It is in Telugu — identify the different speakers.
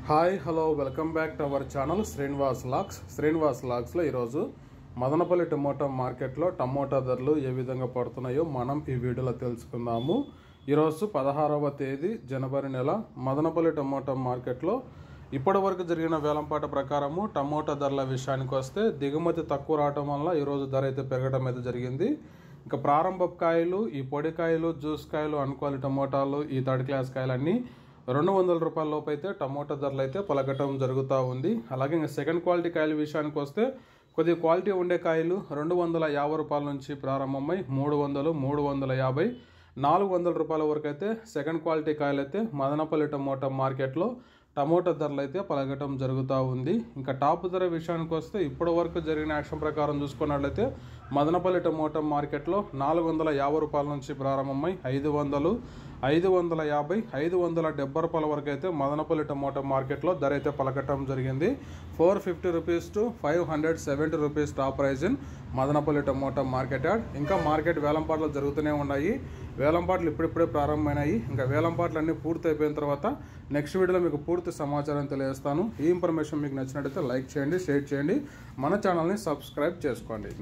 Speaker 1: Hi hello welcome back to our channel Srinivas లాగ్స్లో ఈరోజు మదనపల్లి టమోటా మార్కెట్లో టమోటా ధరలు ఏ విధంగా పడుతున్నాయో మనం ఈ వీడియోలో తెలుసుకుందాము. ఈరోజు 16వ తేదీ జనవరి నెల మదనపల్లి టమోటా మార్కెట్లో ఇప్పటి వరకు జరిగిన వేలంపాట ప్రకారము టమోటా ధరల విషయానికి వస్తే దిగుమతి తక్కువ రావడం వల్ల ఈరోజు ధర అయితే పెరగడం అయితే జరిగింది. ఇంకా ప్రారంభ కాయలు, ఈ పొడి కాయలు, జ్యూస్ కాయలు, అనుకోవాలి టమోటాలు, ఈ థర్డ్ క్లాస్ కాయలు అన్నీ 200 రూపాయల లోపు అయితే టమోటా ధరలు అయితే పలకటం జరుగుతూ ఉంది. అలాగే ఇంకా సెకండ్ క్వాలిటీ కాయల విషయానికి వస్తే కొద్దిగా క్వాలిటీ ఉండే కాయలు 250 రూపాయల నుంచి ప్రారంభమై 300, 350, 400 రూపాయల వరకు అయితే సెకండ్ క్వాలిటీ కాయలు అయితే మదనపల్లి టమోటా మార్కెట్లో టమోటా ధరలు అయితే పలకటం జరుగుతూ ఉంది. ఇంకా టాప్ ధర విషయానికి వస్తే ఇప్పటి వరకు జరిగిన యాక్షన్ ప్రకారం చూసుకున్నట్లయితే మదనపల్లి టమోటా మార్కెట్లో 450 రూపాయల నుంచి ప్రారంభమై 500, 550, 570 రూపాయల వరకు అయితే మదనపల్లి టమోటా మార్కెట్లో ధర అయితే పలకటం జరిగింది. 450 rupees to 570 rupees top price in Madanapalle tomato market yard. ఇంకా మార్కెట్ వేలంపాట్లు జరుగుతూనే ఉన్నాయి. వేలంపాట్లు ఇప్పుడిప్పుడే ప్రారంభమైనాయి. ఇంకా వేలంపాట్లు అన్నీ పూర్తి అయిపోయిన తర్వాత నెక్స్ట్ వీడియోలో మీకు పూర్తి సమాచారం తెలియజేస్తాను. ఈ ఇన్ఫర్మేషన్ మీకు నచ్చినట్లయితే లైక్ చేయండి, షేర్ చేయండి, మన ఛానల్ని సబ్స్క్రైబ్ చేసుకోండి.